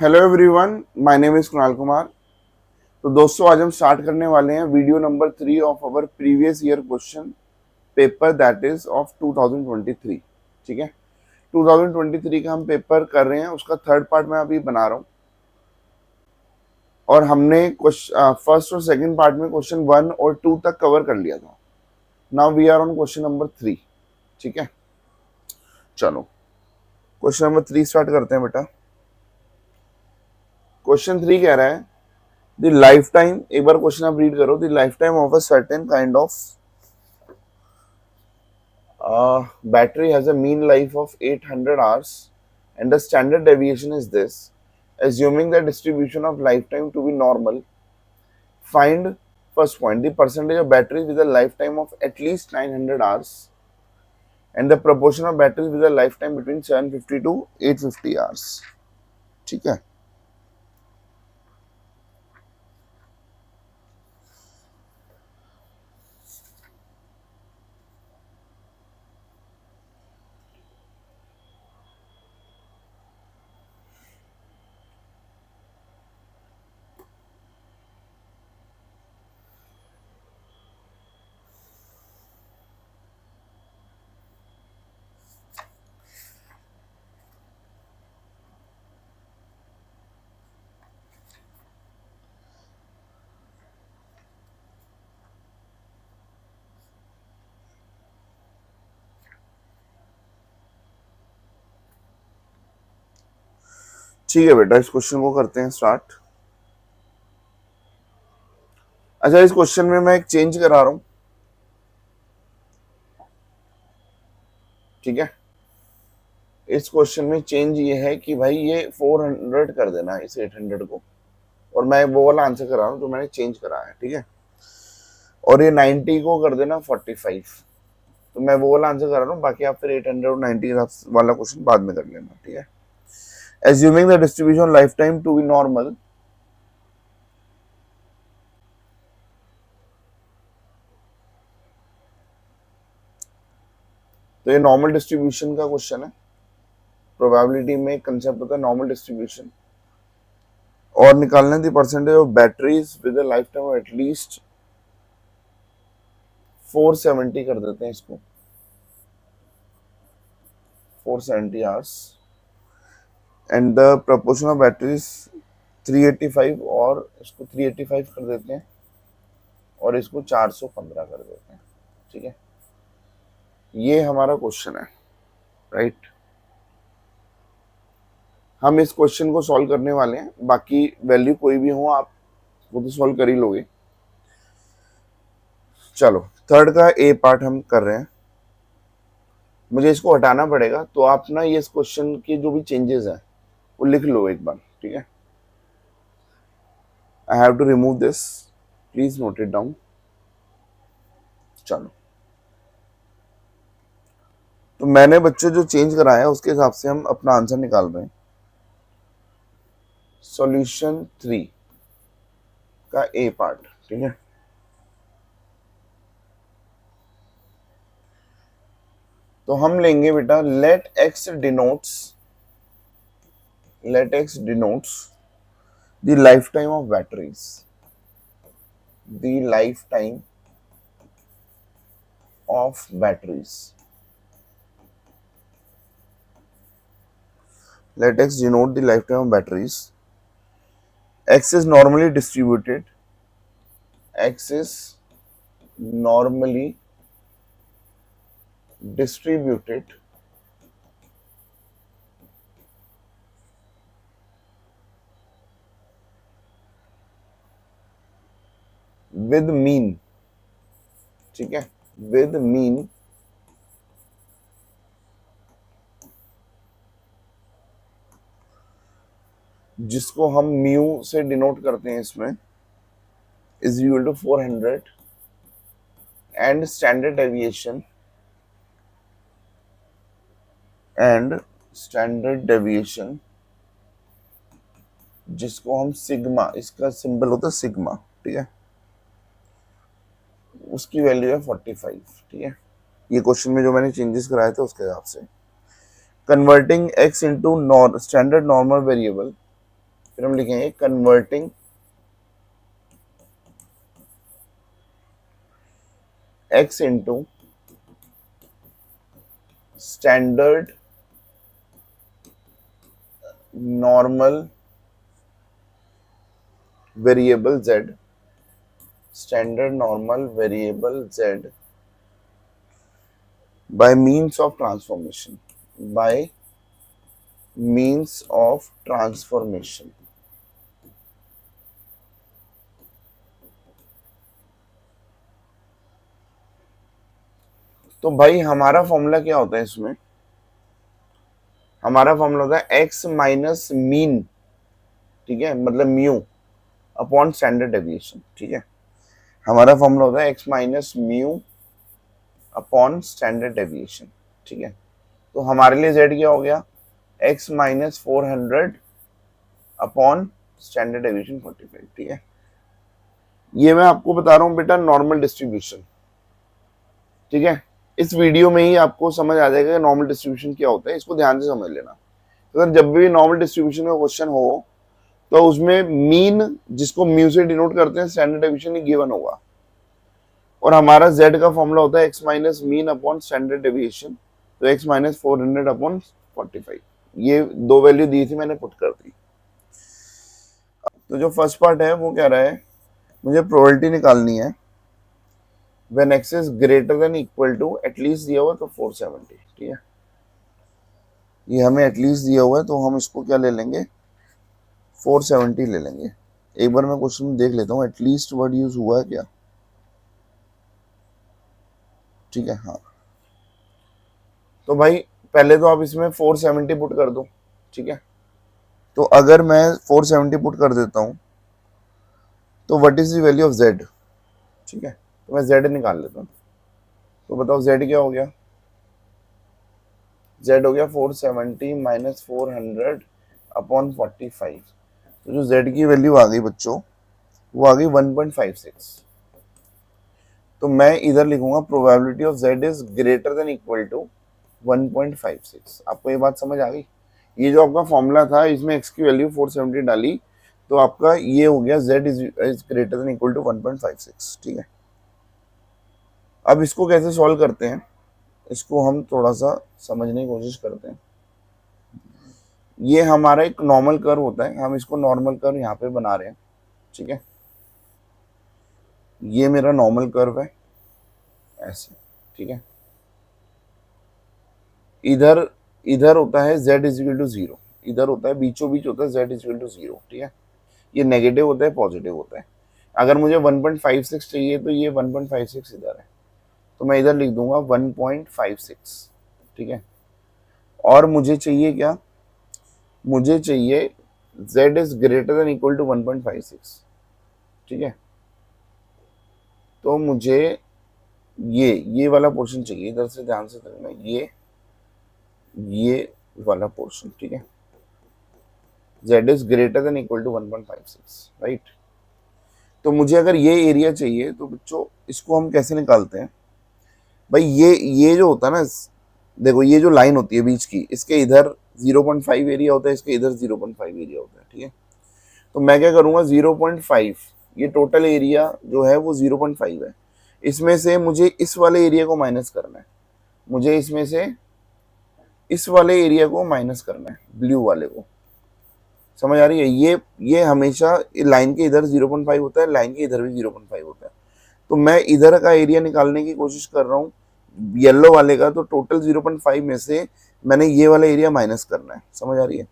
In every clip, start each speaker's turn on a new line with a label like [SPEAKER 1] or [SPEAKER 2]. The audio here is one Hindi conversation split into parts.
[SPEAKER 1] Hello everyone, my name is Kunal Kumar. तो दोस्तों, आज हम स्टार्ट करने वाले हैं video number 3 of our previous year question paper, that is of 2023। ठीक है, 2023 का हम पेपर कर रहे हैं, उसका थर्ड पार्ट मैं अभी बना रहा हूँ। और हमने फर्स्ट और सेकंड पार्ट में क्वेश्चन 1 और 2 तक कवर कर लिया था। Now we are on question number 3। ठीक है, चलो क्वेश्चन नंबर 3 स्टार्ट करते हैं बेटा। क्वेश्चन 3 कह रहा है द लाइफ टाइम, एक बार क्वेश्चन आप रीड करो। The life time of a certain kind of battery has a mean life of 800 hours and the standard deviation is this. Assuming the distribution of lifetime to be normal, find first point the percentage of batteries with a lifetime of at least 900 hours and the proportion of batteries with a lifetime between 750 to 850 hours. ठीक है, ठीक है बेटा, इस क्वेश्चन को करते हैं स्टार्ट। अच्छा, इस क्वेश्चन में मैं एक चेंज करा रहा हूं। ठीक है, इस क्वेश्चन में चेंज ये है कि भाई ये 400 कर देना इस 800 को, और मैं वो वाला आंसर करा रहा हूँ जो मैंने चेंज करा है। ठीक है, और ये 90 को कर देना 45। तो मैं वो वाला आंसर कर रहा हूँ, बाकी आप फिर 800 और 90 वाला क्वेश्चन बाद में कर लेना। ठीक है, assuming the distribution life time to be normal, तो ये नॉर्मल डिस्ट्रीब्यूशन का क्वेश्चन है। प्रोबेबिलिटी में कंसेप्ट होता है नॉर्मल डिस्ट्रीब्यूशन, और निकालना the percentage of batteries with a life time at least 470 कर देते हैं इसको, 470 hours, and the proportion of batteries 385, और इसको 385 कर देते हैं और इसको 415 कर देते हैं। ठीक है, ये हमारा क्वेश्चन है, राइट। हम इस क्वेश्चन को सॉल्व करने वाले हैं, बाकी वैल्यू कोई भी हो आप वो तो सॉल्व कर ही लोगे। चलो, थर्ड का ए पार्ट हम कर रहे हैं। मुझे इसको हटाना पड़ेगा, तो आप ना ये इस क्वेश्चन के जो भी चेंजेस हैं वो लिख लो एक बार। ठीक है, I have to remove this, please note it down. चलो, तो मैंने बच्चों जो चेंज कराया है उसके हिसाब से हम अपना आंसर निकाल रहे हैं। सॉल्यूशन 3 का ए पार्ट। ठीक है, तो हम लेंगे बेटा let x denotes the life time of batteries, the life time of batteries. Let x denote the lifetime of batteries. X is normally distributed. X is normally distributed with mean. ठीक है, with mean जिसको हम म्यू से डिनोट करते हैं इसमें, is equal to 400 and standard deviation जिसको हम सिग्मा, इसका सिंबल होता है सिग्मा। ठीक है, उसकी वैल्यू है 45। ठीक है, ये क्वेश्चन में जो मैंने चेंजेस कराए थे उसके हिसाब से। Converting x into standard normal variable, फिर हम लिखेंगे converting x into standard normal variable z, standard normal variable z by means of transformation, by means of transformation. तो भाई हमारा फॉर्मूला क्या होता है इसमें, हमारा फॉर्मूला होता है x माइनस मीन, ठीक है, मतलब म्यू अपॉन स्टैंडर्ड डेविएशन, ठीक है। हमारा फॉर्मूला होता है x minus mu upon standard deviation, ठीक है। तो हमारे लिए z क्या हो गया, x minus 400 upon standard deviation 45, ठीक है। ये मैं आपको बता रहा हूँ बेटा नॉर्मल डिस्ट्रीब्यूशन, ठीक है। इस वीडियो में ही आपको समझ आ जाएगा नॉर्मल डिस्ट्रीब्यूशन क्या होता है, इसको ध्यान से समझ लेना। अगर जब भी नॉर्मल डिस्ट्रीब्यूशन का क्वेश्चन हो तो उसमें मीन, जिसको म्यू से डिनोट करते हैं, स्टैंडर्ड डेविएशन ही गिवन होगा। और हमारा z का फॉर्मूला होता है x minus mean upon standard deviation, तो x माइनस 400 अपॉन 45। ये दो वैल्यू दी थी, मैंने पुट कर दी। तो जो फर्स्ट पार्ट है वो कह रहा है मुझे प्रोबेबिलिटी निकालनी है when x is greater than equal to, at least दिया हुआ तो 470, ठीक है। ये हमें एटलीस्ट दिया हुआ है तो हम इसको क्या ले लेंगे, 470 ले लेंगे। एक बार मैं क्वेश्चन देख लेता हूँ एटलीस्ट वर्ड यूज हुआ है क्या, ठीक है, हाँ। तो भाई पहले तो आप इसमें 470 पुट कर दो, ठीक है। तो अगर मैं 470 पुट कर देता हूँ तो what is the value of z, ठीक है। तो मैं z निकाल लेता हूँ। तो बताओ z क्या हो गया, z हो गया 470 माइनस 400 अपॉन 45। तो जो z की वैल्यू आ गई बच्चों वो आ गई 1.56। तो मैं इधर लिखूंगा probability of z is greater than equal to 1.56। आपको ये बात समझ आ गई। ये जो आपका फॉर्मूला था इसमें x की वैल्यू 470 डाली तो आपका ये हो गया z is greater than equal to 1.56, ठीक है। अब इसको कैसे सॉल्व करते हैं, इसको हम थोड़ा सा समझने की कोशिश करते हैं। ये हमारा एक नॉर्मल कर्व होता है, हम इसको नॉर्मल कर्व यहाँ पे बना रहे हैं, ठीक है। ये मेरा नॉर्मल कर्व है ऐसे, ठीक है। इधर इधर होता है z इज इक्वल टू 0, इधर होता है बीचों बीच होता है z इज इक्वल टू 0, ठीक है। ये नेगेटिव होता है, पॉजिटिव होता है। अगर मुझे 1.56 चाहिए तो ये 1.56 इधर है, तो मैं इधर लिख दूंगा 1.56, ठीक है। और मुझे चाहिए क्या, मुझे चाहिए z is greater than equal to 1.56, ठीक है। तो मुझे ये वाला पोर्शन चाहिए, इधर से ध्यान से देखना, ये वाला पोर्शन, ठीक है। z is greater than equal to 1.56, right. तो मुझे अगर ये एरिया चाहिए तो बच्चों इसको हम कैसे निकालते हैं भाई, ये जो होता है ना, देखो ये जो लाइन होती है बीच की, इसके इधर 0.5 एरिया होता है, इसके इधर 0.5 एरिया होता है, ठीक है। तो मैं क्या करूंगा 0.5, ये टोटल एरिया जो है वो 0.5 है। इसमें से मुझे इस वाले एरिया को माइनस करना है, मुझे इसमें से इस वाले एरिया को माइनस करना है, ब्लू वाले को। समझ आ रही है, ये हमेशा लाइन के इधर 0.5 होता है, लाइन के इधर भी 0.5 होता है। तो मैं इधर का एरिया निकालने की कोशिश कर रहा हूँ येलो वाले का, तो टोटल 0.5 में से मैंने ये वाला एरिया माइनस करना है। समझ आ रही है,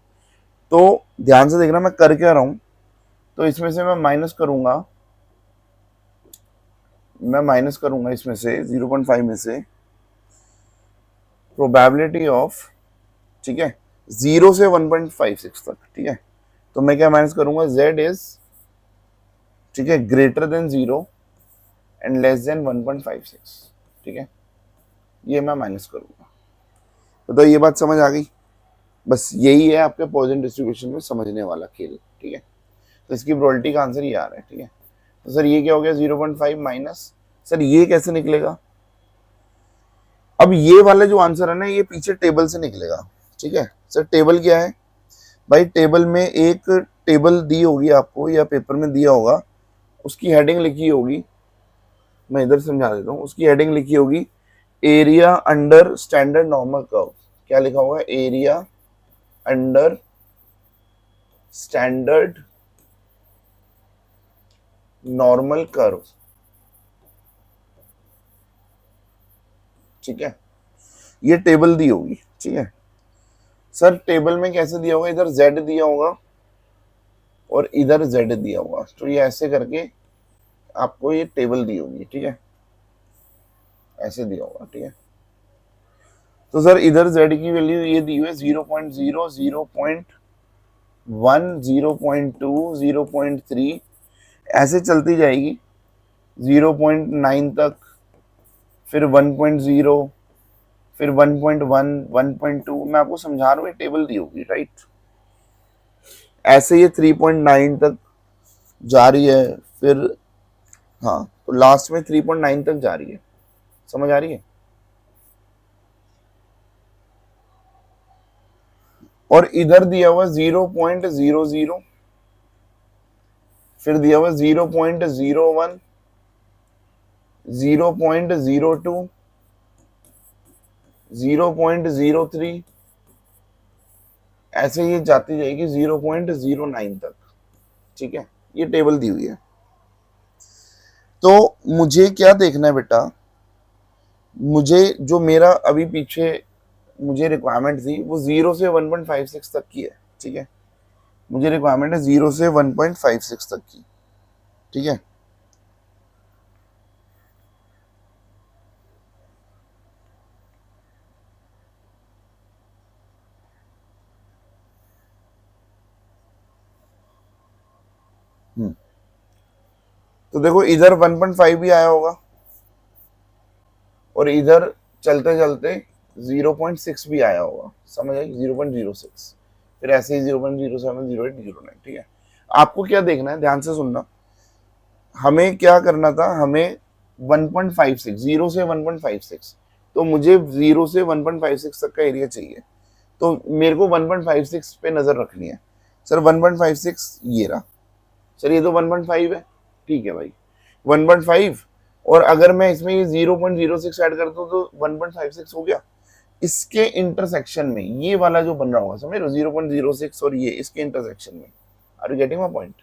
[SPEAKER 1] तो ध्यान से देखना मैं कर क्या रहा हूँ। तो इसमें से मैं माइनस करूंगा, इसमें से 0.5 में से प्रोबेबिलिटी ऑफ, ठीक है, 0 से 1.56 तक, ठीक है। तो मैं क्या माइनस करूंगा, z इज, ठीक है, greater than 0 and less than 1.56, ठीक है। ये मैं माइनस करूंगा। तो ये बात समझ आ गई, बस यही है आपके पॉइजन डिस्ट्रीब्यूशन में समझने वाला खेल, ठीक है। तो इसकी प्रोबेबिलिटी का आंसर ये आ रहा है, ठीक है। तो सर ये क्या हो गया 0.5 माइनस, सर ये कैसे निकलेगा। अब ये वाला जो आंसर है ना, ये पीछे टेबल से निकलेगा, ठीक है। सर टेबल क्या है भाई टेबल में एक टेबल दी होगी आपको या पेपर में दिया होगा, उसकी हेडिंग लिखी होगी, मैं इधर समझा देता हूँ, उसकी हेडिंग लिखी होगी area under standard normal curve. क्या लिखा होगा? Area under standard normal curve. ठीक है, ये टेबल दी होगी। ठीक है सर, टेबल में कैसे दिया होगा? इधर z दिया होगा और इधर z दिया होगा, तो ये ऐसे करके आपको ये टेबल दी होगी। ठीक है, ऐसे दिया होगा। ठीक है, तो सर इधर z की वैल्यू ये दी हुई है 0.0, 0.1, 0.2, 0.3, ऐसे चलती जाएगी 0.9 तक, फिर 1.0, फिर 1.1, 1.2। मैं आपको समझा रहा हूँ, ये टेबल दी होगी, राइट। ऐसे ये 3.9 तक जा रही है, फिर हाँ तो लास्ट में 3.9 तक जा रही है। समझ आ रही है? और इधर दिया हुआ 0.00, फिर दिया हुआ 0.01, 0.02, 0.03, ऐसे ये जाती जाएगी 0.09 तक। ठीक है, ये टेबल दी हुई है। तो मुझे क्या देखना है बेटा? मुझे जो मेरा अभी पीछे मुझे रिक्वायरमेंट थी वो 0 से 1.56 तक की है। ठीक है, मुझे रिक्वायरमेंट है 0 से 1.56 तक की। ठीक है, तो देखो इधर 1.5 भी आया होगा और इधर चलते चलते 0.6 भी आया होगा। समझ आई? 0.06, फिर ऐसे ही 0.07, 0.8, 0.9। ठीक है, आपको क्या देखना है, ध्यान से सुनना। हमें क्या करना था? हमें 1.56, 0 से 1.56, तो मुझे 0 से 1.56 तक का एरिया चाहिए, तो मेरे को 1.56 पे नजर रखनी है। सर 1.56 ये रहा, सर ये तो 1.5 है। ठीक है भाई, 1.5, और अगर मैं इसमें ये 0.06 ऐड करता हूँ तो 1.56 हो गया। इसके इंटरसेक्शन में ये वाला जो बन रहा होगा, समझ लो 0.06 और ये इसके इंटरसेक्शन में, are you getting my point?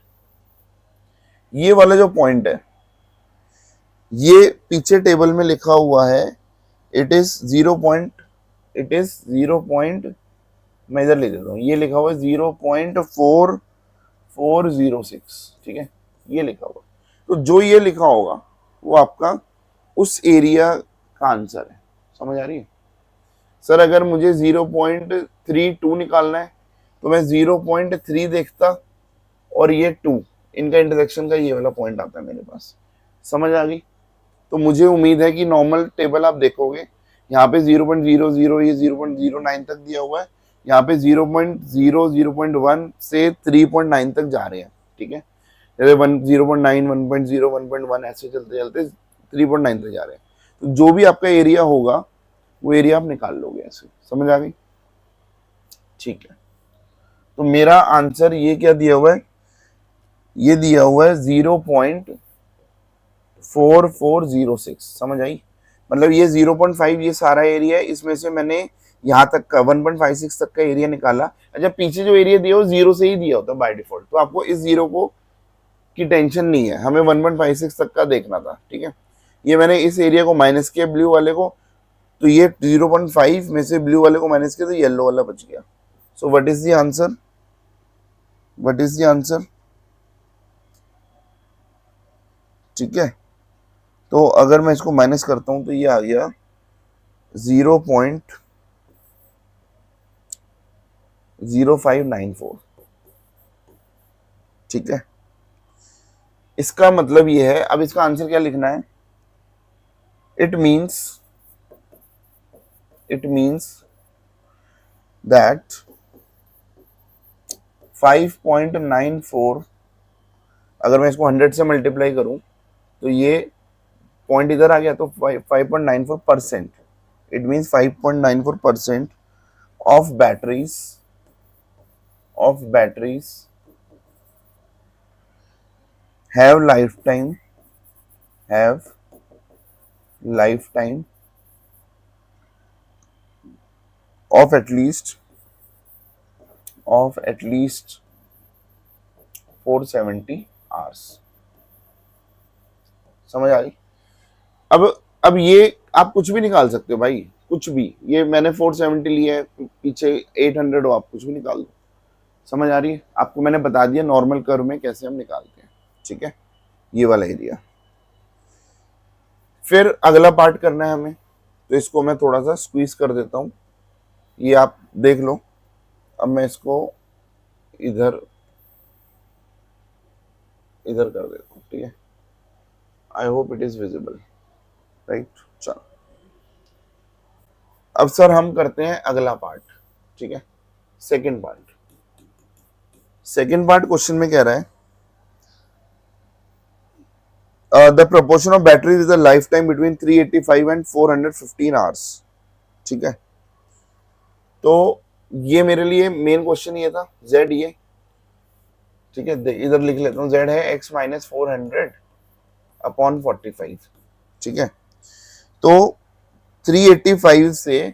[SPEAKER 1] ये वाला जो पॉइंट है, ये पीछे टेबल में लिखा हुआ है, इट इज 0. मैं इधर लिख देता हूँ, ये लिखा हुआ है 0.4406। ठीक है, ये लिखा हुआ, तो जो ये लिखा होगा वो आपका उस एरिया का आंसर है। समझ आ रही है? सर अगर मुझे 0.32 निकालना है तो मैं 0.3 देखता और ये 2, इनका इंटरसेक्शन का ये वाला पॉइंट आता है मेरे पास। समझ आ गई? तो मुझे उम्मीद है कि नॉर्मल टेबल आप देखोगे, यहाँ पे 0.00, ये 0.09 तक दिया हुआ है, यहाँ पे 0.0, 0.1 से 3.9 तक जा रहे हैं। ठीक है, जैसे 0.9, 1.0, 1.1 ऐसे चलते चलते 3.9 तक जा रहे हैं। तो जो भी आपका एरिया होगा वो एरिया आप निकाल लोगे ऐसे। समझ आ गई? ठीक है, तो मेरा आंसर ये क्या दिया हुआ है? ये दिया हुआ है 0.4406। समझ आई? मतलब ये 0.5 ये सारा एरिया है, इसमें से मैंने यहाँ तक का 1.56 तक का एरिया निकाला। अच्छा, पीछे जो एरिया दिया हो 0 से ही दिया होता बाय डिफॉल्ट, तो आपको इस 0 को की टेंशन नहीं है, हमें 1.56 तक का देखना था। ठीक है, ये मैंने इस एरिया को माइनस किया ब्लू वाले को, तो ये 0.5 में से ब्लू वाले को माइनस किया तो येलो वाला बच गया। So what is the answer? What is the answer? ठीक है, तो अगर मैं इसको माइनस करता हूं तो ये आ गया 0.0594। ठीक है, इसका मतलब ये है, अब इसका आंसर क्या लिखना है? इट मीन्स दैट 5.94, अगर मैं इसको 100 से मल्टीप्लाई करूं तो ये पॉइंट इधर आ गया, तो 5.94%। It means 5.94% of batteries of batteries have lifetime of at least 470 hours। समझ आ गई? अब ये आप कुछ भी निकाल सकते हो भाई, कुछ भी। ये मैंने 470 लिया है, पीछे 800 हो, आप कुछ भी निकाल दो। समझ आ रही है? आपको मैंने बता दिया नॉर्मल कर्व में कैसे हम निकालते हैं। ठीक है, ये वाला एरिया। फिर अगला पार्ट करना है हमें, तो इसको मैं थोड़ा सा स्क्वीज कर देता हूं। ये आप देख लो। अब मैं इसको इधर इधर कर देता हूं। ठीक है, I hope it is visible, right. चलो, अब सर हम करते हैं अगला पार्ट। ठीक है, सेकंड पार्ट क्वेश्चन में कह रहा है the proportion of battery with the life time between 385 and 415 hours. ठीक है, तो ये मेरे लिए मेन क्वेश्चन ये था, जेड ये। ठीक है, इधर लिख लेता हूँ, जेड है एक्स माइनस 400 अपॉन 45। ठीक है, तो 385 से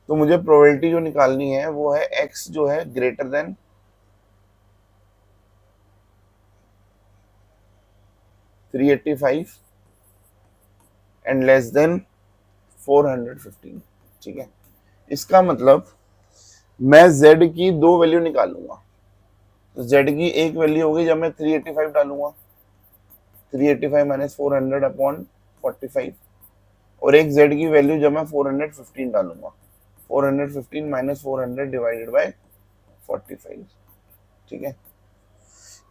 [SPEAKER 1] तो मुझे प्रोबेबिलिटी जो निकालनी है वो है x जो है greater than 385 and less than 415। ठीक है, इसका मतलब मैं z की दो वैल्यू निकालूंगा। तो z की एक वैल्यू होगी जब मैं 385 डालूंगा, 385 माइनस 400 अपॉन 45, और एक z की वैल्यू जब मैं 415 डालूंगा, 415 माइनस 400 डिवाइडेड बाय 45। ठीक है,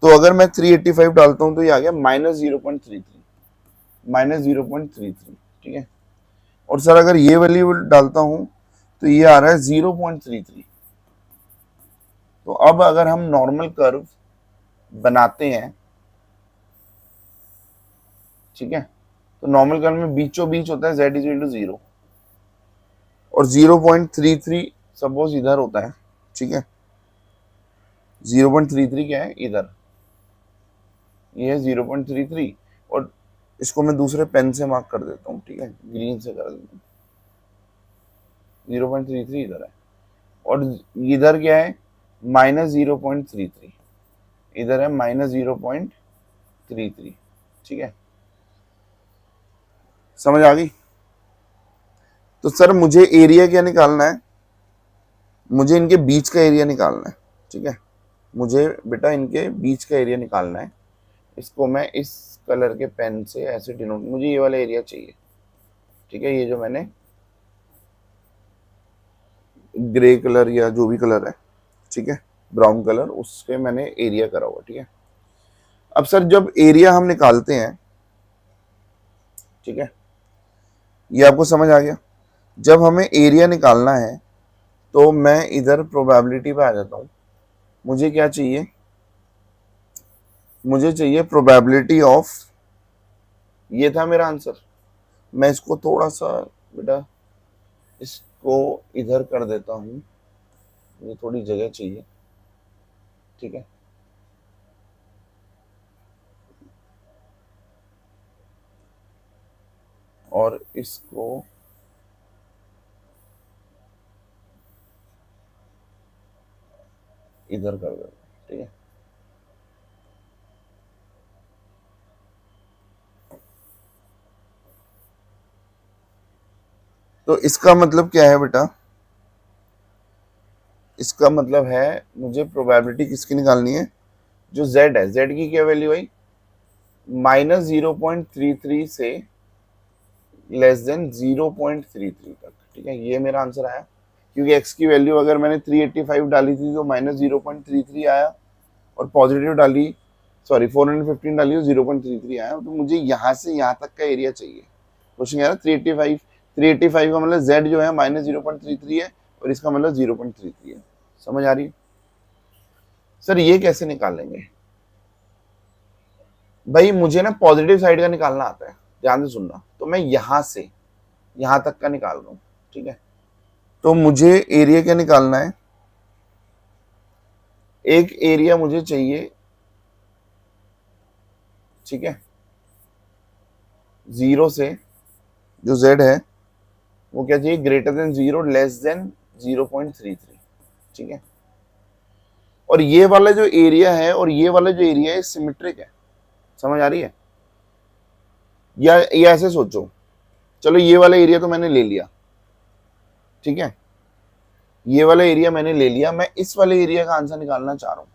[SPEAKER 1] तो अगर मैं 385 डालता हूं तो ये आ गया -0.33। ठीक है, और सर अगर ये वैल्यू डालता हूं तो ये आ रहा है 0.33। तो अब अगर हम नॉर्मल कर्व बनाते हैं, ठीक है, तो नॉर्मल कर्व में बीचों बीच होता है z इज इक्वल टू 0, और 0.33 सपोज इधर होता है। ठीक है, 0.33 क्या है इधर, ये है 0.33, और इसको मैं दूसरे पेन से मार्क कर देता हूँ। ठीक है, ग्रीन से कर देता हूँ, 0.33 इधर है, और इधर क्या है -0.33, इधर है -0.33। ठीक है, समझ आ गई? तो सर मुझे एरिया क्या निकालना है, मुझे इनके बीच का एरिया निकालना है। ठीक है, मुझे बेटा इनके बीच का एरिया निकालना है। इसको मैं इस कलर के पेन से ऐसे डिनोट, मुझे ये वाला एरिया चाहिए। ठीक है, ये जो मैंने ग्रे कलर या जो भी कलर है, ठीक है, ब्राउन कलर, उसके मैंने एरिया करा हुआ। ठीक है, अब सर जब एरिया हम निकालते हैं, ठीक है, ये आपको समझ आ गया। जब हमें एरिया निकालना है तो मैं इधर प्रोबेबिलिटी पे आ जाता हूं। मुझे क्या चाहिए, मुझे चाहिए प्रोबेबिलिटी ऑफ, ये था मेरा आंसर। मैं इसको थोड़ा सा बेटा इसको इधर कर देता हूं, मुझे थोड़ी जगह चाहिए। ठीक है, और इसको इधर कर देता हूं। ठीक है, तो इसका मतलब क्या है बेटा, इसका मतलब है मुझे प्रोबेबिलिटी किसकी निकालनी है, जो z है, z की क्या वैल्यू आई -0.33 से लेस देन 0.33 तक। ठीक है, ये मेरा आंसर आया, क्योंकि x की वैल्यू अगर मैंने 385 डाली थी तो -0.33 आया, और पॉजिटिव डाली, सॉरी 415 डाली तो 0.33 आया। तो मुझे यहाँ से यहाँ तक का एरिया चाहिए। क्वेश्चन कह रहा है 385 का मतलब z जो है -0.33 है, और इसका मतलब 0.33 है। समझ आ रही है? सर ये कैसे निकालेंगे भाई, मुझे ना पॉजिटिव साइड का निकालना आता है, ध्यान से सुनना। तो मैं यहां से यहां तक का निकाल रहा हूं। ठीक है, तो मुझे एरिया क्या निकालना है, एक एरिया मुझे चाहिए, ठीक है, जीरो से जो z है वो क्या चाहिए, greater than zero, less than 0.33, ठीक है। और ये वाला जो एरिया है और ये वाला जो एरिया है सिमेट्रिक है, समझ आ रही है? या ये ऐसे सोचो, चलो ये वाला एरिया तो मैंने ले लिया, ठीक है, ये वाला एरिया मैंने ले लिया, मैं इस वाले एरिया का आंसर निकालना चाह रहा हूं।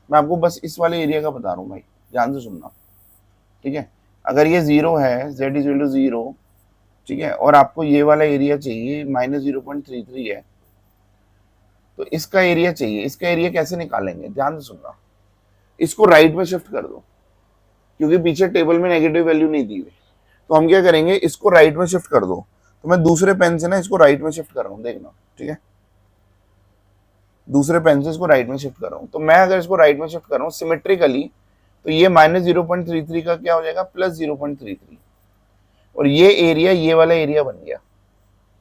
[SPEAKER 1] मैं आपको बस इस वाले एरिया का बता रहा हूं भाई, ध्यान से सुनना, ठीक है। अगर ये जीरो है, z is equal to zero, ठीक है, और आपको ये वाला एरिया चाहिए -0.33 है, तो इसका एरिया चाहिए। इसका एरिया कैसे निकालेंगे, ध्यान से सुनना। इसको राइट में शिफ्ट कर दो, क्योंकि पीछे टेबल में नेगेटिव वैल्यू नहीं दी हुई, तो हम क्या करेंगे, इसको राइट में शिफ्ट कर दो। तो मैं दूसरे पेन से ना इसको राइट में शिफ्ट कर रहा हूँ, देखना, ठीक है, दूसरे पेन से इसको राइट में शिफ्ट कर रहा हूँ। तो मैं अगर इसको राइट में शिफ्ट कर रहा हूँ सिमेट्रिकली, तो ये -0.33 का क्या हो जाएगा, +0.33, और ये एरिया ये वाला एरिया बन गया।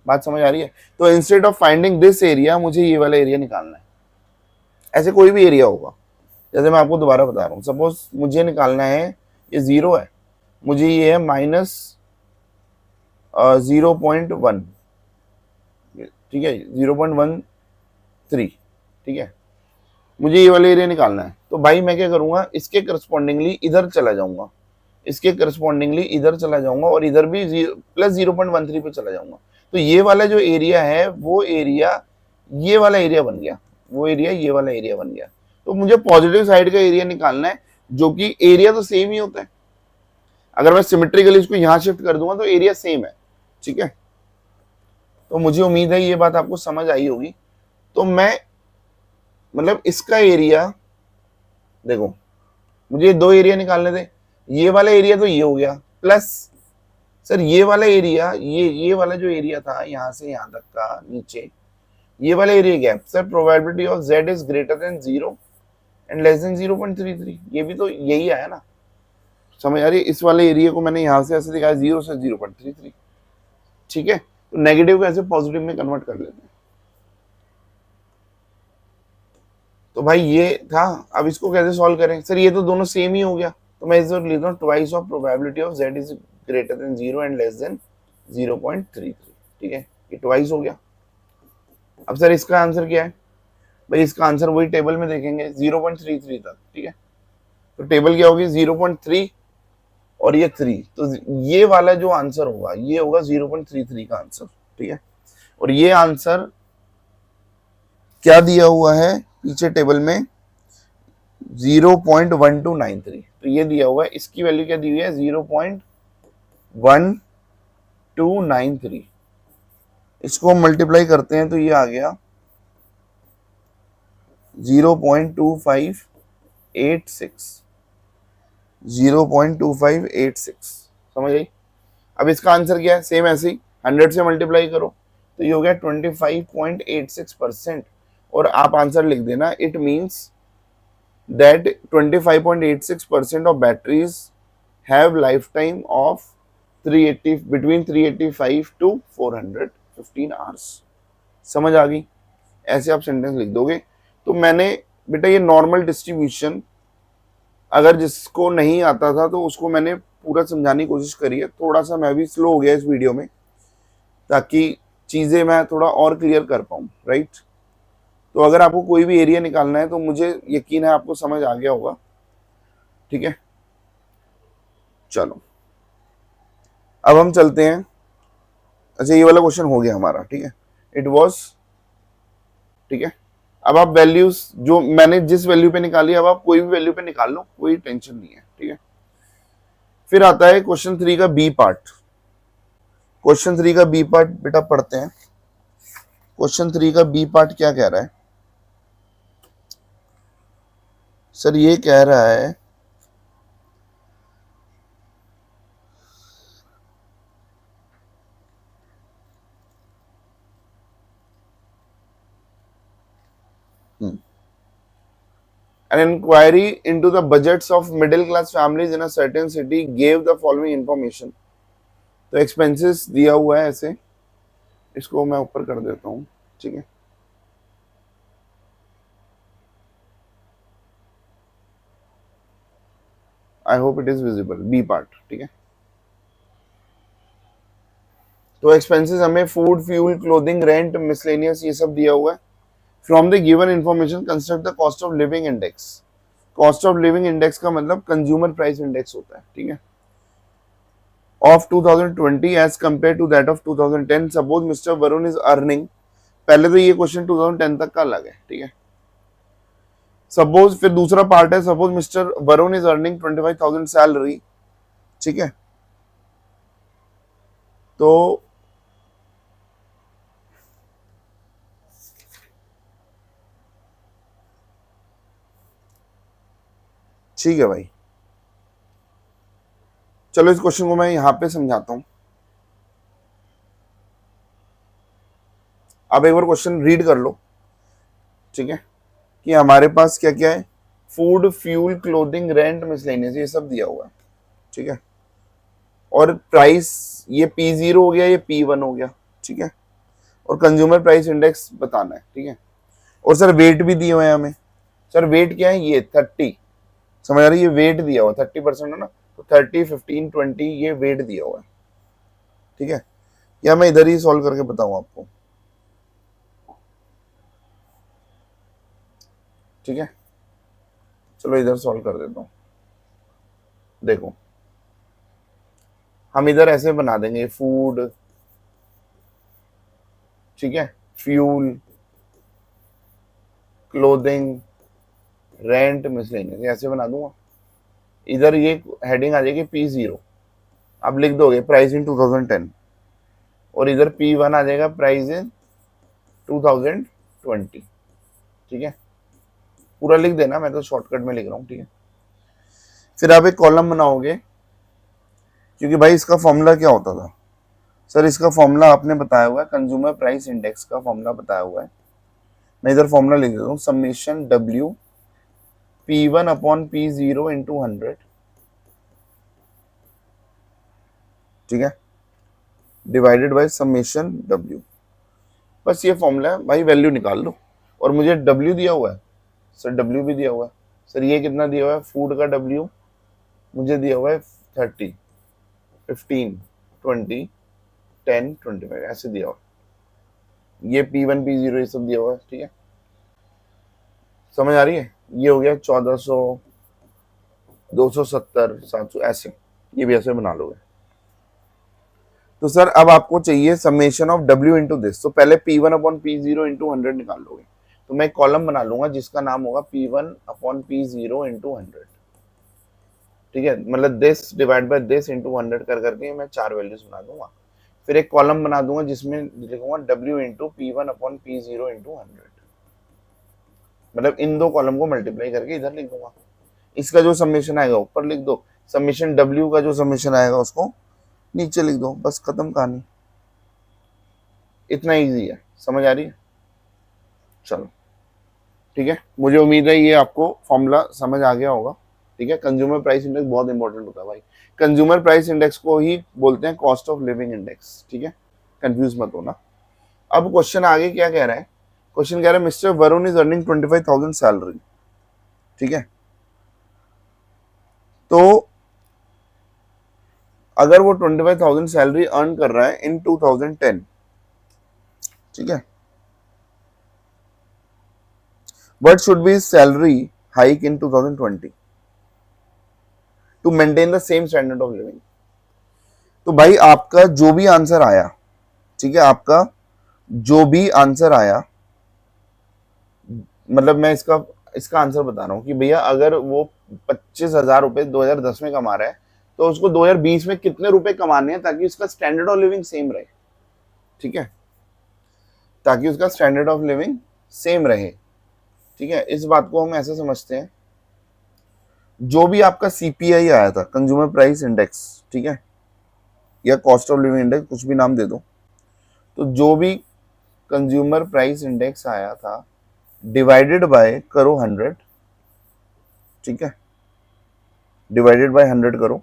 [SPEAKER 1] बात समझ आ रही है? तो instead of finding this area, मुझे ये वाला एरिया निकालना है। ऐसे कोई भी एरिया होगा, जैसे मैं आपको दोबारा बता रहा हूँ, सपोज मुझे निकालना है, ये जीरो है, मुझे ये है -0.1, ठीक है, 0.13, ठीक है, मुझे ये वाला एरिया निकालना है। तो भाई मैं क्या करूंगा, इसके करस्पॉन्डिंगली इधर चला जाऊंगा, इसके करस्पॉन्डिंगली इधर चला जाऊंगा, और इधर भी +0.13 पे चला जाऊंगा। तो ये वाला जो एरिया है वो एरिया ये वाला एरिया बन गया, वो एरिया ये वाला एरिया बन गया। तो मुझे पॉजिटिव साइड का एरिया निकालना है, जो कि एरिया तो सेम ही होता है। अगर मैं सिमेट्रिकली इसको यहां शिफ्ट कर दूंगा तो एरिया सेम है, ठीक है। तो मुझे उम्मीद है ये बात आपको समझ आई होगी। तो मैं मतलब इसका एरिया देखो, मुझे दो एरिया निकालने थे, ये वाला एरिया तो ये हो गया, प्लस सर ये वाला एरिया, ये वाला जो एरिया था यहां से यहां तक का नीचे, ये वाला area gap, sir probability of z is greater then 0 and less than 0.33, ये भी तो यही आया ना, समझ आ रही है? इस वाले एरिया को मैंने यहां से ऐसे दिखाया 0 से 0.33, ठीक है। तो नेगेटिव को ऐसे पॉजिटिव में कन्वर्ट कर लेते हैं। तो भाई ये था, अब इसको कैसे सॉल्व करें, सर ये तो दोनों सेम ही हो गया, तो मैं इस वक्त लेता हूँ twice of probability of z is greater then 0 and less than 0.33, ठीक है, ये ट्वाइस हो गया। अब सर इसका आंसर क्या है, भाई इसका आंसर वही टेबल में देखेंगे 0.33 तक, ठीक है। तो टेबल क्या होगी, 0.3 और ये 3, तो ये वाला जो आंसर होगा ये होगा 0.33 का आंसर, ठीक है। और ये आंसर क्या दिया हुआ है पीछे टेबल में, 0.1293, तो ये दिया हुआ है, इसकी वैल्यू क्या दी हुई है, 0.1293। इसको हम मल्टीप्लाई करते हैं तो ये आ गया 0.2586, 0.2586, समझ आई? अब इसका आंसर क्या है, सेम ऐसे ही 100 से मल्टीप्लाई करो तो ये हो गया 25.86%, और आप आंसर लिख देना, it means that 25.86% of batteries have lifetime of 380 between 385 to 415 hours। समझ आ गई? ऐसे आप सेंटेंस लिख दोगे। तो मैंने बेटा ये नॉर्मल डिस्ट्रीब्यूशन अगर जिसको नहीं आता था तो उसको मैंने पूरा समझाने की कोशिश करी है, थोड़ा सा मैं भी स्लो हो गया इस वीडियो में ताकि चीजें मैं थोड़ा और क्लियर कर पाऊँ, राइट। तो अगर आपको कोई भी एरिया निकालना है तो मुझे यकीन है आपको समझ आ गया होगा, ठीक है। चलो अब हम चलते हैं, अच्छा ये वाला क्वेश्चन हो गया हमारा, ठीक है, इट वॉज, ठीक है। अब आप वैल्यूज जो मैंने जिस वैल्यू पे निकाली, अब आप कोई भी वैल्यू पे निकाल लो, कोई टेंशन नहीं है, ठीक है। फिर आता है क्वेश्चन 3 का बी पार्ट। क्वेश्चन 3 का बी पार्ट बेटा पढ़ते हैं। क्वेश्चन 3 का बी पार्ट क्या कह रहा है, सर ये कह रहा है an inquiry into the budgets of middle class families in a certain city gave the following information। तो एक्सपेंसेस दिया हुआ है ऐसे, इसको मैं ऊपर कर देता हूँ, ठीक है। I hope it is visible, B part, ठीक है। तो एक्सपेंसेस हमें food, fuel, clothing, rent, miscellaneous ये सब दिया हुआ है। From the given information construct the cost of living index. Cost of living index का मतलब कंज्यूमर प्राइस इंडेक्स होता है, ठीक है, of 2020 as compare to that of 2010। Suppose mister Varun is earning, पहले तो ये क्वेश्चन 2010 तक का अलग है, ठीक है। सपोज फिर दूसरा पार्ट है, suppose mister Varun is earning 25,000 salary, ठीक है। तो ठीक है भाई, चलो इस क्वेश्चन को मैं यहां पे समझाता हूं। आप एक बार क्वेश्चन रीड कर लो, ठीक है, कि हमारे पास क्या क्या है, food, fuel, clothing, rent, miscellaneous ये सब दिया हुआ है, ठीक है। और प्राइस ये P0 हो गया, ये P1 हो गया, ठीक है। और कंज्यूमर प्राइस इंडेक्स बताना है, ठीक है। और सर वेट भी दिए हुए हैं हमें। सर वेट क्या है, ये 30, समझ आ रही है, ये वेट दिया हुआ 30% है ना, तो 30, 15, 20 ये वेट दिया हुआ है, ठीक है। या मैं इधर ही सॉल्व करके बताऊं आपको, ठीक है। चलो इधर सॉल्व कर देता हूं। देखो हम इधर ऐसे बना देंगे, फूड, ठीक है, फ्यूल, क्लोथिंग, रेंट, मिसलेनियस ऐसे बना दूंगा। इधर ये हेडिंग आ जाएगी P0, आप लिख दोगे प्राइस इन 2010, और इधर P1 आ जाएगा प्राइस इन 2020, ठीक है। पूरा लिख देना, मैं तो शॉर्टकट में लिख रहा हूँ, ठीक है। फिर आप एक कॉलम बनाओगे, क्योंकि भाई इसका फॉर्मूला क्या होता था सर, इसका फॉर्मूला आपने बताया हुआ है, कंज्यूमर प्राइस इंडेक्स का फॉर्मूला बताया हुआ है। मैं इधर फॉर्मूला लिख देता हूँ, summation W P1 upon P0 into 100, ठीक है, डिवाइडेड बाय समेशन W। बस ये फॉर्मूला है भाई, वैल्यू निकाल लो। और मुझे W दिया हुआ है सर, W भी दिया हुआ है सर, ये कितना दिया हुआ है, फूड का W मुझे दिया हुआ है 30, 15, 20, 10, 25 ऐसे दिया हुआ है। ये P1 P0 ये सब दिया हुआ है, ठीक है, समझ आ रही है। ये हो गया 1400, 270, 700 ऐसे, ये भी ऐसे बना लोगे। तो सर अब आपको चाहिए summation of W into this, तो पहले P1 अपॉन P0 इंटू 100 निकाल लोगे। तो मैं एक कॉलम बना लूंगा जिसका नाम होगा P1 अपॉन P0 इंटू 100, ठीक है, मतलब this divide by this into 100 कर करके मैं 4 वैल्यूज बना दूंगा। फिर एक कॉलम बना दूंगा जिसमें लिखूंगा W into P1 upon P0 into 100, मतलब इन दो कॉलम को मल्टीप्लाई करके इधर लिख दूंगा। इसका जो समेशन आएगा ऊपर लिख दो, समेशन W का जो समेशन आएगा उसको नीचे लिख दो, बस खत्म कहानी। इतना इजी है, समझ आ रही है। चलो ठीक है, मुझे उम्मीद है ये आपको फॉर्मूला समझ आ गया होगा, ठीक है। कंज्यूमर प्राइस इंडेक्स बहुत इंपॉर्टेंट होता है भाई, कंज्यूमर प्राइस इंडेक्स को ही बोलते हैं कॉस्ट ऑफ लिविंग इंडेक्स, ठीक है, कंफ्यूज मत होना। अब क्वेश्चन आगे क्या कह रहा है, क्वेश्चन कह रहा है mister Varun is earning 25,000 salary, ठीक है। तो अगर वो 25,000 सैलरी अर्न कर रहा है इन 2010, ठीक है, what should be his salary hike in 2020 to maintain the same standard of living। तो भाई आपका जो भी आंसर आया, ठीक है, आपका जो भी आंसर आया, मतलब मैं इसका इसका आंसर बता रहा हूं कि भैया अगर वो 25,000 रुपए 2010 में कमा रहा है, तो उसको 2020 में कितने रुपए कमाने हैं ताकि उसका स्टैंडर्ड ऑफ लिविंग सेम रहे, ठीक है, ताकि उसका स्टैंडर्ड ऑफ लिविंग सेम रहे, ठीक है। इस बात को हम ऐसे समझते हैं, जो भी आपका CPI आया था, कंज्यूमर प्राइस इंडेक्स, ठीक है, या कॉस्ट ऑफ लिविंग इंडेक्स, कुछ भी नाम दे दो, तो जो भी कंज्यूमर प्राइस इंडेक्स आया था डिवाइडेड बाय करो 100, ठीक है, डिवाइडेड बाय 100 करो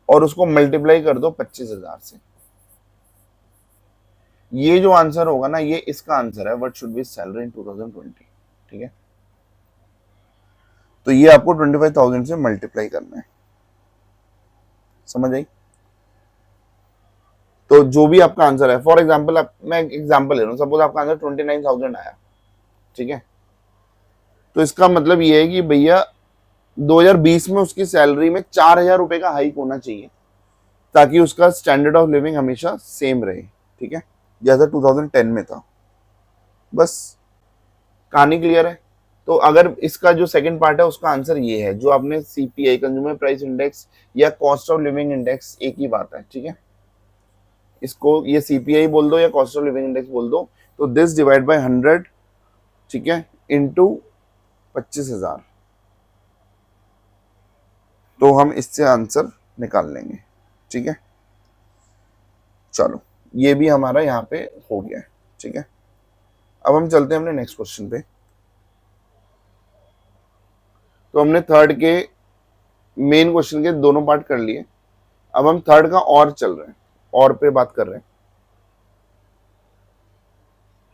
[SPEAKER 1] और उसको मल्टीप्लाई कर दो 25,000 से। ये जो आंसर होगा ना, ये इसका आंसर है, what should be salary in 2020, ठीक है। तो ये आपको 25,000 से मल्टीप्लाई करना है, समझ आई। तो जो भी आपका आंसर है, फॉर एग्जाम्पल मैं एग्जाम्पल ले रहा हूँ, सपोज आपका आंसर 29,000 आया, ठीक है। तो इसका मतलब ये है कि भैया 2020 में उसकी सैलरी में 4,000 रुपए का हाइक होना चाहिए, ताकि उसका स्टैंडर्ड ऑफ लिविंग हमेशा सेम रहे, ठीक है, जैसा 2010 में था। बस कहानी क्लियर है। तो अगर इसका जो सेकंड पार्ट है उसका आंसर ये है, जो आपने सीपीआई, कंज्यूमर प्राइस इंडेक्स या कॉस्ट ऑफ लिविंग इंडेक्स, एक ही बात है, ठीक है। इसको ये सीपीआई बोल दो या कॉस्ट ऑफ लिविंग इंडेक्स बोल दो, तो दिस डिवाइड बाय 100, ठीक है, इंटू 25,000, तो हम इससे आंसर निकाल लेंगे, ठीक है। चलो ये भी हमारा यहाँ पे हो गया है, ठीक है। अब हम चलते हैं अपने नेक्स्ट क्वेश्चन पे। तो हमने थर्ड के मेन क्वेश्चन के दोनों पार्ट कर लिए, अब हम थर्ड का और चल रहे हैं, और पे बात कर रहे हैं।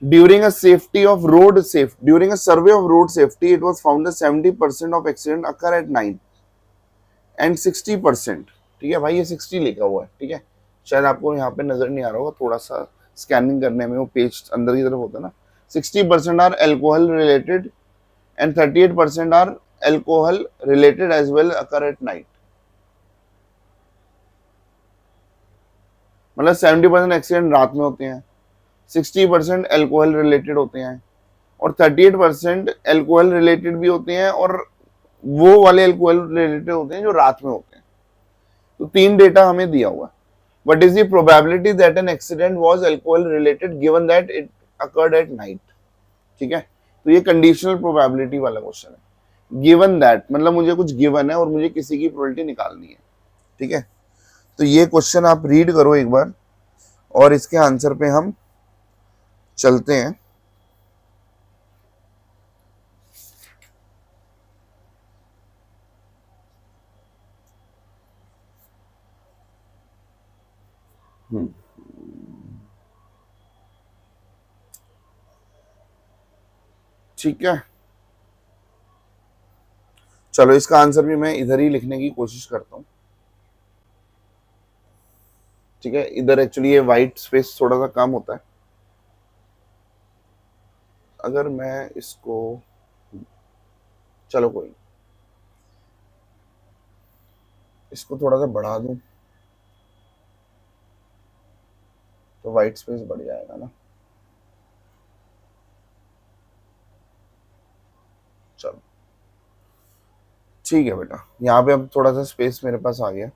[SPEAKER 1] During a survey of road safety, it was found that 70% of accident occur at night and 60%, ठीक है भाई, ये 60 लिखा हुआ है, ठीक है, शायद आपको यहाँ पे नजर नहीं आ रहा होगा, थोड़ा सा स्कैनिंग करने में वो पेज अंदर की तरफ होता है ना। 60% are alcohol related and 38% are alcohol related as well occur at night. मतलब 70% एक्सीडेंट रात में होते हैं, 60% एल्कोहल रिलेटेड होते हैं, और 38% एल्कोहल रिलेटेड भी होते हैं, और वो वाले एल्कोहल रिलेटेड होते हैं जो रात में होते हैं। तो 3 डेटा हमें दिया हुआ है। What is the probability that an accident was alcohol related given that it occurred at night? ठीक है, तो ये कंडीशनल प्रोबेबिलिटी वाला क्वेश्चन है। गिवन दैट मतलब मुझे कुछ गिवन है और मुझे किसी की प्रोबेबिलिटी निकालनी है, ठीक है। तो ये क्वेश्चन आप रीड करो एक बार, और इसके आंसर पे हम चलते हैं। ठीक है, चलो इसका आंसर भी मैं इधर ही लिखने की कोशिश करता हूं, ठीक है। इधर एक्चुअली ये वाइट स्पेस थोड़ा सा कम होता है। अगर मैं इसको, चलो कोई, इसको थोड़ा सा बढ़ा दूं तो वाइट स्पेस बढ़ जाएगा ना। चलो ठीक है बेटा, यहाँ पे अब थोड़ा सा स्पेस मेरे पास आ गया।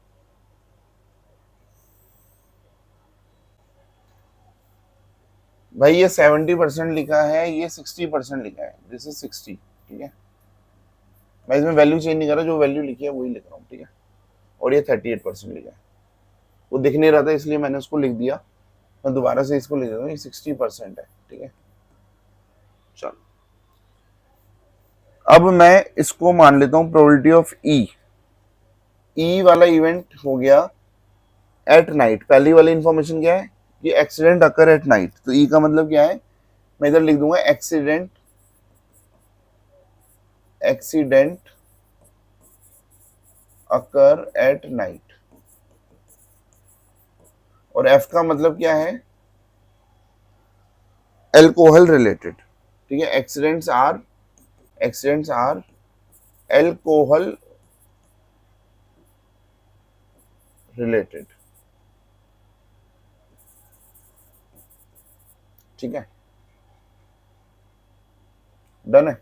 [SPEAKER 1] भाई ये 70% लिखा है, ये 60% लिखा है, दिस इज 60, ठीक है। मैं इसमें वैल्यू चेंज नहीं कर रहा, जो वैल्यू लिखी है वही लिख रहा हूँ, ठीक है। और ये 38% लिखा है, वो दिख नहीं रहा था इसलिए मैंने उसको लिख दिया। मैं दोबारा से इसको लिख देता हूँ, ये 60% है, ठीक है। चलो अब मैं इसको मान लेता हूँ प्रोबेबिलिटी ऑफ ई वाला इवेंट हो गया एट नाइट। पहली वाली इंफॉर्मेशन क्या है कि एक्सीडेंट अकर एट नाइट, तो ई का मतलब क्या है, मैं इधर लिख दूंगा एक्सीडेंट अकर एट नाइट। और एफ का मतलब क्या है, एल्कोहल रिलेटेड, ठीक है। एक्सीडेंट्स आर एल्कोहल रिलेटेड, ठीक है, डन है।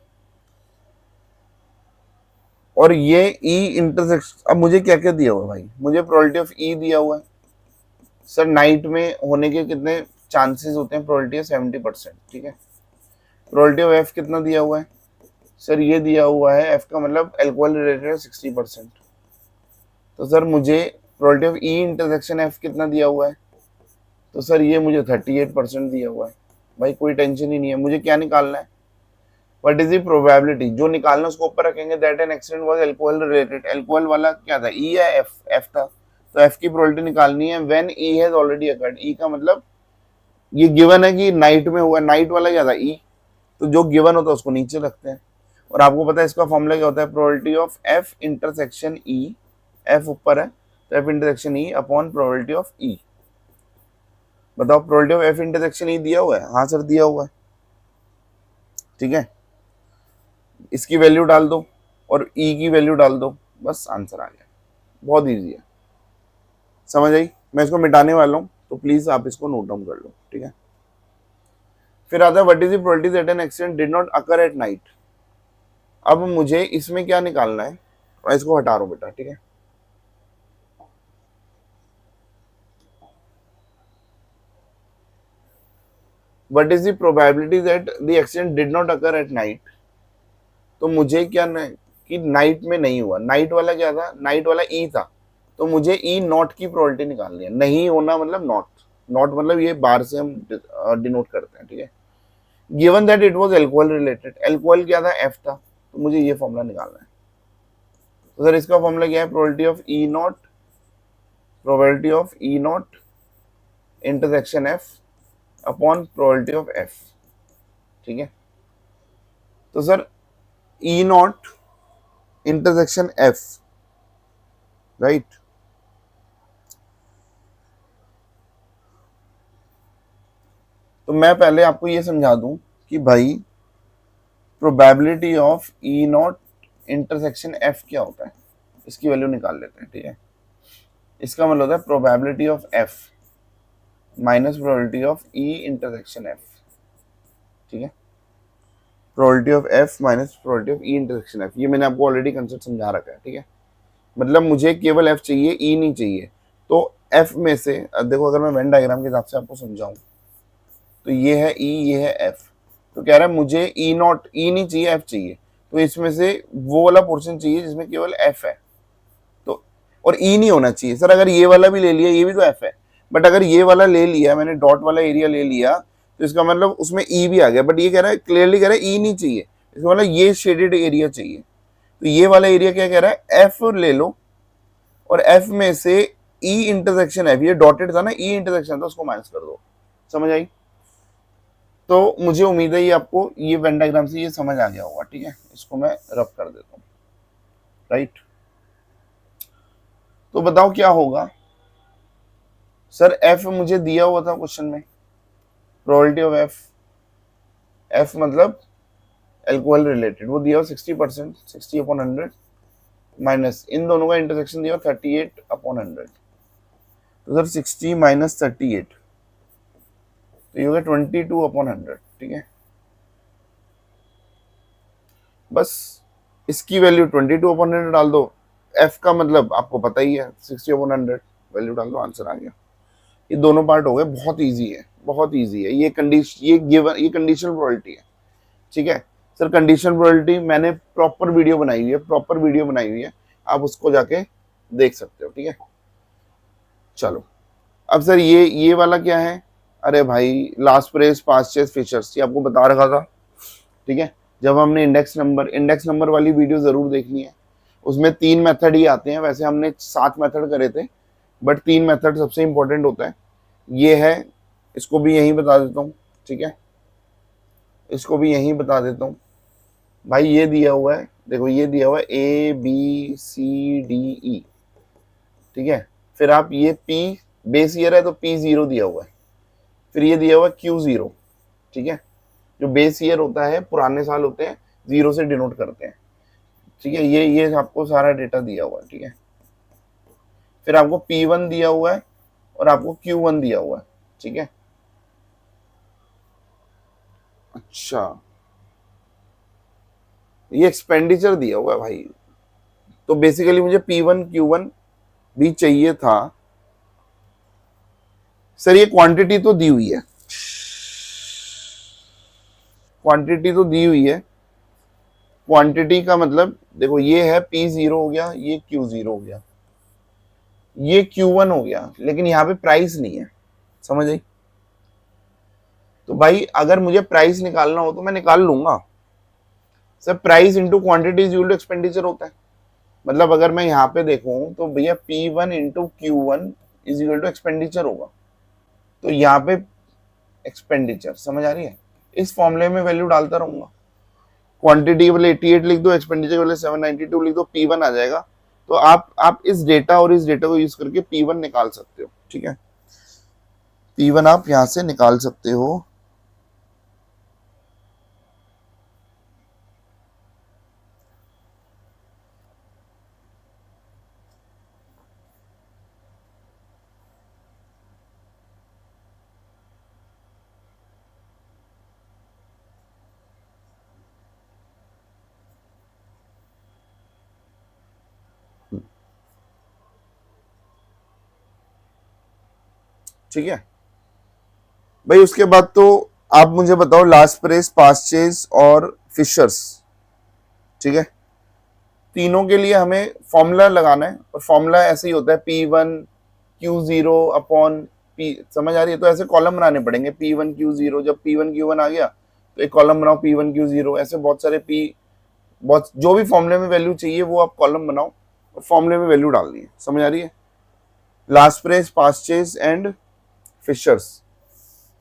[SPEAKER 1] और ये ई इंटरसेक्शन, अब मुझे क्या क्या दिया हुआ है भाई, मुझे प्रोबेबिलिटी ऑफ ई दिया हुआ है सर, नाइट में होने के कितने चांसेस होते हैं, प्रोबेबिलिटी है 70%, ठीक है। प्रोबेबिलिटी ऑफ एफ कितना दिया हुआ है सर, ये दिया हुआ है, एफ का मतलब एल्कोहल रिलेटेड है 60%। तो सर मुझे probability of E intersection F कितना दिया हुआ है, तो सर ये मुझे 38% दिया हुआ है। भाई कोई टेंशन ही नहीं है, मुझे क्या निकालना है, व्हाट इज द प्रोबेबिलिटी, जो निकालना उसको ऊपर रखेंगे, that an accident was alcohol related. Alcohol वाला क्या था, ई या एफ, एफ था, तो एफ की प्रोबेबिलिटी निकालनी है when E has already occurred. E का मतलब ये गिवन है कि नाइट में हुआ, नाइट वाला क्या था ई, तो जो गिवन होता है उसको नीचे रखते हैं। और आपको पता है इसका फॉर्मूला क्या होता है, probability of F intersection E, F ऊपर है तो F intersection E upon probability of E. बताओ probability of F intersection E दिया हुआ है, हाँ सर दिया हुआ है, ठीक है। इसकी वैल्यू डाल दो और ई की वैल्यू डाल दो, बस आंसर आ गया। बहुत इजी है, समझ आई। मैं इसको मिटाने वाला हूँ तो प्लीज आप इसको नोट डाउन कर लो, ठीक है। फिर आता है what is the probability that an accident did not occur at night. अब मुझे इसमें क्या निकालना है, मैं इसको हटा रहा हूं बेटा, ठीक है। What is the probability that the accident did not occur at night. तो मुझे क्या कि नाइट में नहीं हुआ, नाइट वाला क्या था, नाइट वाला ई था, तो मुझे ई नॉट की प्रोबेबिलिटी निकालनी है। नहीं होना मतलब नॉट, नॉट मतलब ये बार से हम डिनोट करते हैं, ठीक है। Given that it was alcohol related, alcohol क्या था, एफ था, तो मुझे ये फॉर्मूला निकालना है। तो सर इसका फॉर्मूला क्या है, probability of E not, probability of E not intersection F upon probability of F, ठीक है। तो sir E not intersection F, right, तो मैं पहले आपको ये समझा दूं कि भाई probability of E not intersection F क्या होता है, इसकी वैल्यू निकाल लेते हैं, ठीक है। इसका मतलब होता है probability of F minus probability of E intersection F, ठीक है। Probability of F minus probability of E intersection F, ये मैंने आपको ऑलरेडी कंसेप्ट समझा रखा है, ठीक है। मतलब मुझे केवल एफ चाहिए, ई नहीं चाहिए। तो एफ में से देखो, अगर मैं वेन डायग्राम के हिसाब से आपको समझाऊं तो ये है ई, ये है एफ। तो कह रहा है मुझे ई नॉट, ई नहीं चाहिए, एफ चाहिए, तो इसमें से वो वाला पोर्शन चाहिए जिसमें केवल एफ है, तो और ई नहीं होना चाहिए। सर अगर ये वाला भी ले लिया, ये भी तो एफ है, बट अगर ये वाला ले लिया मैंने, डॉट वाला एरिया ले लिया, तो इसका मतलब उसमें ई भी आ गया, बट ये कह रहा है, क्लियरली कह रहा है ई नहीं चाहिए, इसका मतलब ये शेडेड एरिया चाहिए। तो ये वाला एरिया क्या कह रहा है, एफ ले लो, और एफ में से ई इंटरसेक्शन एफ, ये डॉटेड था ना, ई इंटरसेक्शन था, उसको माइनस कर दो। समझ आई। तो मुझे उम्मीद है ये आपको ये वेन डायग्राम से ये समझ आ गया होगा, ठीक है। इसको मैं रब कर देता हूँ, राइट। तो बताओ क्या होगा। सर एफ मुझे दिया हुआ था क्वेश्चन में, प्रोबेबिलिटी ऑफ एफ, एफ मतलब एल्कोहल रिलेटेड, वो दिया हुआ 60%, 60/100 माइनस इन दोनों का इंटरसेक्शन दिया 38/100। तो सर 60 माइनस 38, तो ये हो गया 22/100, ठीक है। बस इसकी वैल्यू 22/100 डाल दो, एफ का मतलब आपको पता ही है 60/100, वैल्यू डाल दो, आंसर आ गया। ये दोनों पार्ट हो गए, बहुत इजी है, बहुत इजी है। ये कंडीशन, ये गिवन, ये कंडीशनल प्रोबेबिलिटी है, ठीक है। सर कंडीशनल प्रोबेबिलिटी मैंने प्रॉपर वीडियो बनाई हुई है, प्रॉपर वीडियो बनाई हुई है, आप उसको जाके देख सकते हो, ठीक है। चलो अब सर ये वाला क्या है, अरे भाई Laspeyres Paasche's Fisher's, ये आपको बता रखा था, ठीक है। जब हमने इंडेक्स नंबर वाली वीडियो जरूर देखनी है, उसमें 3 मेथड ही आते हैं, वैसे हमने 7 मेथड करे थे, बट 3 मेथड सबसे इंपॉर्टेंट होता है। ये है, इसको भी यहीं बता देता हूँ, ठीक है, इसको भी यहीं बता देता हूँ भाई। ये दिया हुआ है, देखो ये दिया हुआ है ABCDE, ठीक है। फिर आप ये P बेस ईयर है तो P0 दिया हुआ है, फिर ये दिया हुआ है Q0, ठीक है। जो बेस ईयर होता है, पुराने साल होते हैं, 0 से डिनोट करते हैं, ठीक है। ये आपको सारा डेटा दिया हुआ है, ठीक है। फिर आपको P1 दिया हुआ है और आपको Q1 दिया हुआ है, ठीक है। अच्छा, ये एक्सपेंडिचर दिया हुआ है भाई, तो बेसिकली मुझे P1 Q1 भी चाहिए था। सर ये क्वांटिटी तो दी हुई है, क्वांटिटी तो दी हुई है। क्वांटिटी का मतलब देखो, ये है P0 हो गया, ये Q0 हो गया, ये Q1 हो गया, लेकिन यहाँ पे प्राइस नहीं है, समझ आई। तो भाई अगर मुझे प्राइस निकालना हो तो मैं निकाल लूंगा। Sir price into quantity is equal to expenditure होता है, मतलब अगर मैं यहाँ पे देखूं तो भैया P1 into Q1 is equal to expenditure होगा, तो यहाँ पे एक्सपेंडिचर, समझ आ रही है। इस फॉर्मूले में वैल्यू डालता रहूंगा, क्वांटिटी वाले 88 लिख दो, एक्सपेंडिचर वाले 792 लिख दो, P1 आ जाएगा। तो आप इस डेटा और इस डेटा को यूज करके P1 निकाल सकते हो, ठीक है। P1 आप यहां से निकाल सकते हो। ठीक है भाई, उसके बाद तो आप मुझे बताओ लास्ट प्रेस, पास्चेज और फिशर्स, ठीक है। तीनों के लिए हमें फॉर्मूला लगाना है, और फॉर्मूला ऐसे ही होता है P1 Q0 अपॉन P, समझ आ रही है। तो ऐसे कॉलम बनाने पड़ेंगे, P1 Q0, जब P1 Q1 आ गया तो एक कॉलम बनाओ P1 Q0, ऐसे बहुत सारे बहुत जो भी फॉर्मूले में वैल्यू चाहिए वो आप कॉलम बनाओ और फॉर्मूले में वैल्यू डालनी है, समझ आ रही है। Laspeyres, Paasche's and Fisher's,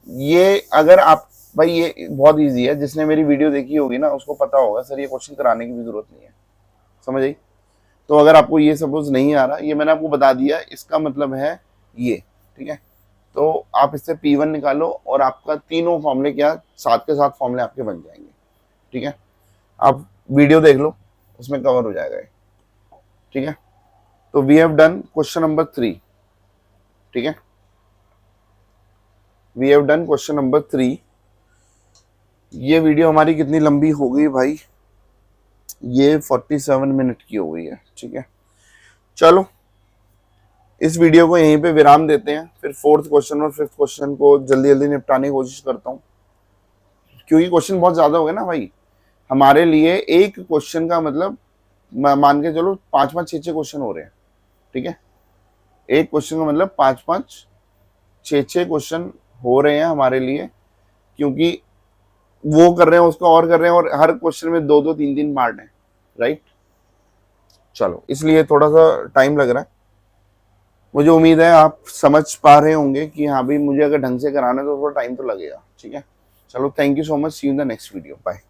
[SPEAKER 1] ये अगर आप, भाई ये बहुत इजी है, जिसने मेरी वीडियो देखी होगी ना उसको पता होगा सर ये क्वेश्चन कराने की भी जरूरत नहीं है, समझ आई। तो अगर आपको ये सपोज नहीं आ रहा, ये मैंने आपको बता दिया, इसका मतलब है ये, ठीक है। तो आप इससे P1 निकालो और आपका तीनों फॉर्मूले क्या, साथ के साथ फॉर्मूले आपके बन जाएंगे, ठीक है। आप वीडियो देख लो, उसमें कवर हो जाएगा, ठीक है। तो we have done question number 3, ठीक है। We have done question number 3। ये वीडियो हमारी कितनी लंबी हो गई भाई, ये 47 मिनट की हो गई है, ठीक है। चलो इस वीडियो को यहीं पे विराम देते हैं, फिर फोर्थ क्वेश्चन और फिफ्थ क्वेश्चन को जल्दी जल्दी निपटाने की कोशिश करता हूँ, क्योंकि क्वेश्चन बहुत ज्यादा हो गए ना भाई हमारे लिए। एक क्वेश्चन का मतलब मान के चलो 5-5 6-6 क्वेश्चन हो रहे हैं, ठीक है। एक क्वेश्चन का मतलब 5-5 6-6 क्वेश्चन हो रहे हैं हमारे लिए, क्योंकि वो कर रहे हैं उसको और कर रहे हैं, और हर क्वेश्चन में 2-2 3-3 पार्ट है, राइट। चलो इसलिए थोड़ा सा टाइम लग रहा है। मुझे उम्मीद है आप समझ पा रहे होंगे कि हाँ भाई मुझे अगर ढंग से कराना है तो थोड़ा टाइम तो लगेगा, ठीक है। चलो thank you so much, see you in the next video, bye.